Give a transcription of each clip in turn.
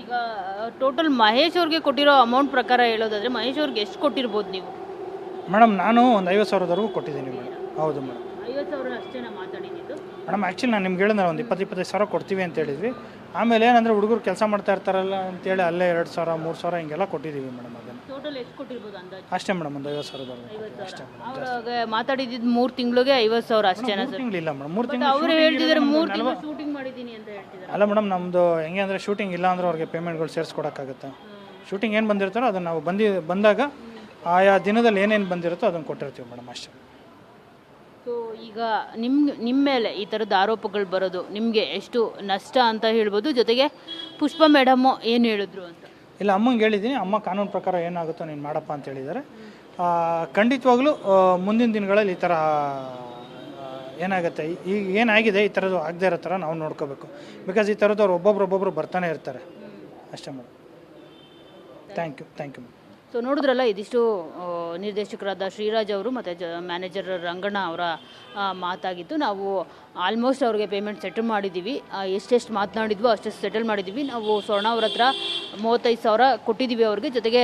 ಈಗ ಟೋಟಲ್ ಮಹೇಶ್ ಅವ್ರಿಗೆ ಕೊಟ್ಟಿರೋ ಅಮೌಂಟ್ ಪ್ರಕಾರ ಹೇಳೋದಾದ್ರೆ ಮಹೇಶ್ ಅವ್ರಿಗೆ ಎಷ್ಟು ಕೊಟ್ಟಿರ್ಬೋದು ನೀವು? ಮೇಡಮ್ ನಾನು ಒಂದು 50,000ವರೆಗೂ ಕೊಟ್ಟಿದ್ದೀನಿ ಮೇಡಮ್. ಹೌದು ಮೇಡಮ್. 50,000 ಅಷ್ಟೇನಾ ಮಾತಾಡಿದ್ದು? ಮೇಡಮ್ ಆ್ಯಕ್ಚುಲಿ ನಾನು ನಿಮ್ಗೆ ಹೇಳಿದ್ರೆ ಒಂದು 20-25 ಸಾವಿರ ಕೊಡ್ತೀವಿ ಅಂತ ಹೇಳಿದ್ವಿ. ಆಮೇಲೆ ಏನಂದರೆ ಹುಡುಗರು ಕೆಲಸ ಮಾಡ್ತಾ ಇರ್ತಾರಲ್ಲ ಅಂತೇಳಿ ಅಲ್ಲೇ 2,000 3,000 ಹಿಂಗೆಲ್ಲ ಕೊಟ್ಟಿದ್ದೀವಿ ಮೇಡಮ್. ಅದನ್ನು ಟೋಟಲ್ ಎಷ್ಟು ಕೊಟ್ಟಿರ್ಬೋದು ಅಂದಾಜು? ಅಷ್ಟೇ ಮೇಡಮ್, ಒಂದು 50,000 ಅಷ್ಟೇ ಮೇಡಮ್. ಅವ್ರಿಗೆ ಮಾತಾಡಿದ್ದು 3 ತಿಂಗಳಿಗೆ 50,000 ಅಷ್ಟೇನಾ ಸರ್? ತಿಂಗಳಿಲ್ಲ ಮೇಡಮ್, 3 ಬಟ್ ತಿಂಗಳು ಅವರು ಹೇಳ್ತಿದ್ದಾರೆ 3 ತಿಂಗಳು ಶೂಟಿಂಗ್ ಮಾಡಿದ್ದೀನಿ ಅಂತ ಹೇಳ್ತಿದ್ದಾರೆ. ಅಲ್ಲ ಮೇಡಮ್, ನಮ್ಮದು ಹೆಂಗೆ ಅಂದರೆ ಶೂಟಿಂಗ್ ಇಲ್ಲ ಅಂದರೆ ಅವ್ರಿಗೆ ಪೇಮೆಂಟ್ಗಳು ಸೇರಿಸ್ಕೊಡೋಕ್ಕಾಗುತ್ತಾ? ಶೂಟಿಂಗ್ ಏನು ಬಂದಿರ್ತಾರೋ ಅದನ್ನು ನಾವು ಬಂದಾಗ ಆಯಾ ದಿನದಲ್ಲಿ ಏನೇನು ಬಂದಿರುತ್ತೋ ಅದನ್ನು ಕೊಟ್ಟಿರ್ತೀವಿ ಮೇಡಮ್, ಅಷ್ಟೇ. ಸೊ ಈಗ ನಿಮ್ಮ ಮೇಲೆ ಈ ಥರದ ಆರೋಪಗಳು ಬರೋದು ನಿಮಗೆ ಎಷ್ಟು ನಷ್ಟ ಅಂತ ಹೇಳ್ಬೋದು, ಜೊತೆಗೆ ಪುಷ್ಪ ಮೇಡಮ್ಮು ಏನು ಹೇಳಿದ್ರು ಅಂತ? ಇಲ್ಲ, ಅಮ್ಮಂಗೆ ಹೇಳಿದ್ದೀನಿ. ಅಮ್ಮ ಕಾನೂನು ಪ್ರಕಾರ ಏನಾಗುತ್ತೋ ನೀನು ಮಾಡಪ್ಪ ಅಂತ ಹೇಳಿದ್ದಾರೆ. ಖಂಡಿತವಾಗ್ಲೂ ಮುಂದಿನ ದಿನಗಳಲ್ಲಿ ಈ ಥರ ಏನಾಗುತ್ತೆ, ಈಗ ಏನಾಗಿದೆ ಈ ಥರದ್ದು ಆಗದೆ ಇರೋ ಥರ ನಾವು ನೋಡ್ಕೋಬೇಕು. ಬಿಕಾಸ್ ಈ ಥರದ್ದು ಅವ್ರು ಒಬ್ಬೊಬ್ರು ಬರ್ತಾನೆ ಇರ್ತಾರೆ, ಅಷ್ಟೇ madam. Thank you madam. So ನೋಡಿದ್ರಲ್ಲ, ಇದಿಷ್ಟು ನಿರ್ದೇಶಕರಾದ ಶ್ರೀರಾಜ್ ಅವರು ಮತ್ತು ಮ್ಯಾನೇಜರ್ ರಂಗಣ್ಣ ಅವರ ಮಾತಾಗಿತ್ತು. ನಾವು ಆಲ್ಮೋಸ್ಟ್ ಅವ್ರಿಗೆ ಪೇಮೆಂಟ್ ಸೆಟಲ್ ಮಾಡಿದ್ದೀವಿ. ಎಷ್ಟೆಷ್ಟು ಮಾತನಾಡಿದ್ವೋ ಅಷ್ಟೆಷ್ಟು ಸೆಟಲ್ ಮಾಡಿದ್ದೀವಿ. ನಾವು ಸ್ವರ್ಣ ಅವ್ರ ಹತ್ರ 35,000 ಕೊಟ್ಟಿದ್ದೀವಿ ಅವ್ರಿಗೆ, ಜೊತೆಗೆ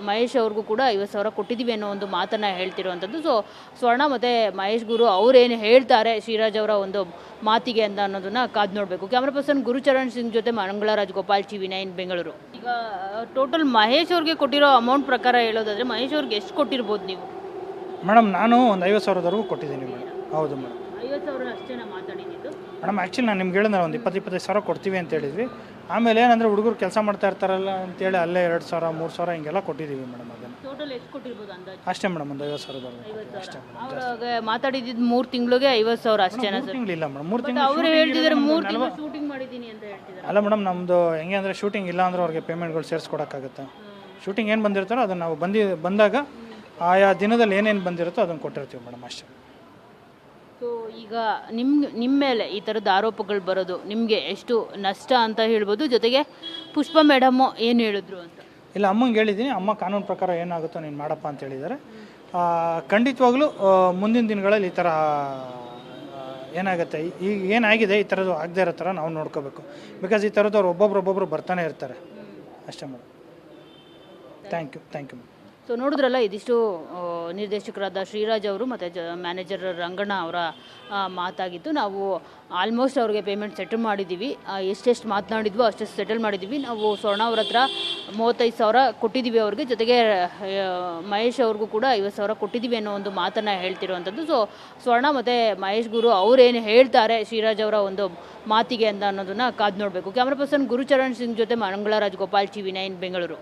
ಮಹೇಶ್ ಅವ್ರಿಗೂ ಕೂಡ 50,000 ಕೊಟ್ಟಿದ್ದೀವಿ ಅನ್ನೋ ಒಂದು ಮಾತನ್ನು ಹೇಳ್ತಿರುವಂಥದ್ದು. ಸೊ ಸ್ವರ್ಣ ಮತ್ತು ಮಹೇಶ್ ಗುರು ಅವರೇನು ಹೇಳ್ತಾರೆ ಶ್ರೀರಾಜ್ ಅವರ ಒಂದು ಮಾತಿಗೆ ಅಂತ ಅನ್ನೋದನ್ನು ಕಾದು ನೋಡಬೇಕು. ಕ್ಯಾಮ್ರಾ ಪರ್ಸನ್ ಗುರುಚರಣ್ ಸಿಂಗ್ ಜೊತೆ ಮಂಗಳರಾಜ್ ಗೋಪಾಲ್, TV9 ಬೆಂಗಳೂರು. ಈಗ ಟೋಟಲ್ ಮಹೇಶ್ ಅವ್ರಿಗೆ ಕೊಟ್ಟಿರೋ ಅಮೌಂಟ್ ಪ್ರಕಾರ ಹೇಳೋದಾದರೆ ಮಹೇಶ್ ಅವ್ರಿಗೆ ಎಷ್ಟು ಕೊಟ್ಟಿರ್ಬೋದು ನೀವು? ಮೇಡಮ್ ನಾನು ಒಂದು 50,000ವರೆಗೂ ಕೊಟ್ಟಿದ್ದೀನಿ ಮೇಡಮ್. ಹೌದು ಮೇಡಮ್. 50,000 ಅಷ್ಟೇನಾ ಮಾತಾಡಿದ್ದು? ಮೇಡಮ್ ಆ್ಯಕ್ಚುಲಿ ನಾನು ನಿಮ್ಗೆ ಹೇಳಿದ್ರೆ ಒಂದು 20-25 ಸಾವಿರ ಕೊಡ್ತೀವಿ ಅಂತ ಹೇಳಿದ್ವಿ. ಆಮೇಲೆ ಏನಂದರೆ ಹುಡುಗರು ಕೆಲಸ ಮಾಡ್ತಾ ಇರ್ತಾರಲ್ಲ ಅಂತೇಳಿ ಅಲ್ಲೇ 2,000 3,000 ಹಿಂಗೆಲ್ಲ ಕೊಟ್ಟಿದ್ದೀವಿ ಮೇಡಮ್. ಅದನ್ನು ಟೋಟಲ್ ಎಷ್ಟು ಕೊಟ್ಟಿರ್ಬೋದು ಅಂದಾಜು? ಅಷ್ಟೇ ಮೇಡಮ್, ಒಂದು 50,000 ಅಷ್ಟೇ ಮೇಡಮ್. ಅವ್ರಿಗೆ ಮಾತಾಡಿದ್ದು 3 ತಿಂಗಳಿಗೆ 50,000 ಅಷ್ಟೇನಾ ಸರ್? ತಿಂಗಳಿಲ್ಲ ಮೇಡಮ್, 3 ಬಟ್ ತಿಂಗಳು ಅವರು ಹೇಳ್ತಿದ್ದಾರೆ 3 ತಿಂಗಳು ಶೂಟಿಂಗ್ ಮಾಡಿದ್ದೀನಿ ಅಂತ ಹೇಳ್ತಿದ್ದಾರೆ. ಅಲ್ಲ ಮೇಡಮ್, ನಮ್ಮದು ಹೆಂಗೆ ಅಂದರೆ ಶೂಟಿಂಗ್ ಇಲ್ಲ ಅಂದರೆ ಅವ್ರಿಗೆ ಪೇಮೆಂಟ್ಗಳು ಸೇರಿಸ್ಕೊಡೋಕ್ಕಾಗುತ್ತಾ? ಶೂಟಿಂಗ್ ಏನು ಬಂದಿರ್ತಾರೋ ಅದನ್ನು ನಾವು ಬಂದಾಗ ಆಯಾ ದಿನದಲ್ಲಿ ಏನೇನು ಬಂದಿರುತ್ತೋ ಅದನ್ನು ಕೊಟ್ಟಿರ್ತೀವಿ ಮೇಡಮ್, ಅಷ್ಟೇ. ಸೊ ಈಗ ನಿಮ್ಮ ಮೇಲೆ ಈ ಥರದ ಆರೋಪಗಳು ಬರೋದು ನಿಮಗೆ ಎಷ್ಟು ನಷ್ಟ ಅಂತ ಹೇಳ್ಬೋದು, ಜೊತೆಗೆ ಪುಷ್ಪ ಮೇಡಮ್ಮು ಏನು ಹೇಳಿದ್ರು ಅಂತ? ಇಲ್ಲ, ಅಮ್ಮಂಗೆ ಹೇಳಿದ್ದೀನಿ. ಅಮ್ಮ ಕಾನೂನು ಪ್ರಕಾರ ಏನಾಗುತ್ತೋ ನೀನು ಮಾಡಪ್ಪ ಅಂತ ಹೇಳಿದ್ದಾರೆ. ಖಂಡಿತವಾಗ್ಲೂ ಮುಂದಿನ ದಿನಗಳಲ್ಲಿ ಈ ಥರ ಏನಾಗುತ್ತೆ, ಈಗ ಏನಾಗಿದೆ ಈ ಥರದ್ದು ಆಗದೆ ಇರೋ ಥರ ನಾವು ನೋಡ್ಕೋಬೇಕು. ಬಿಕಾಸ್ ಈ ಥರದ್ದು ಅವ್ರು ಒಬ್ಬೊಬ್ರು ಬರ್ತಾನೆ ಇರ್ತಾರೆ, ಅಷ್ಟೇ madam. Thank you madam. So ನೋಡಿದ್ರಲ್ಲ, ಇದಿಷ್ಟು ನಿರ್ದೇಶಕರಾದ ಶ್ರೀರಾಜ್ ಅವರು ಮತ್ತು ಮ್ಯಾನೇಜರ್ ರಂಗಣ್ಣ ಅವರ ಮಾತಾಗಿತ್ತು. ನಾವು ಆಲ್ಮೋಸ್ಟ್ ಅವ್ರಿಗೆ ಪೇಮೆಂಟ್ ಸೆಟಲ್ ಮಾಡಿದ್ದೀವಿ. ಎಷ್ಟೆಷ್ಟು ಮಾತನಾಡಿದ್ವೋ ಅಷ್ಟೆಷ್ಟು ಸೆಟಲ್ ಮಾಡಿದ್ದೀವಿ. ನಾವು ಸ್ವರ್ಣ ಅವ್ರ ಹತ್ರ 35,000 ಕೊಟ್ಟಿದ್ದೀವಿ ಅವ್ರಿಗೆ, ಜೊತೆಗೆ ಮಹೇಶ್ ಅವ್ರಿಗೂ ಕೂಡ 50,000 ಕೊಟ್ಟಿದ್ದೀವಿ ಅನ್ನೋ ಒಂದು ಮಾತನ್ನು ಹೇಳ್ತಿರುವಂಥದ್ದು. ಸೊ ಸ್ವರ್ಣ ಮತ್ತು ಮಹೇಶ್ ಗುರು ಅವರೇನು ಹೇಳ್ತಾರೆ ಶ್ರೀರಾಜ್ ಅವರ ಒಂದು ಮಾತಿಗೆ ಅಂತ ಅನ್ನೋದನ್ನು ಕಾದು ನೋಡಬೇಕು. ಕ್ಯಾಮ್ರಾ ಪರ್ಸನ್ ಗುರುಚರಣ್ ಸಿಂಗ್ ಜೊತೆ ಮಂಗಳರಾಜ್ ಗೋಪಾಲ್, TV9 ಬೆಂಗಳೂರು.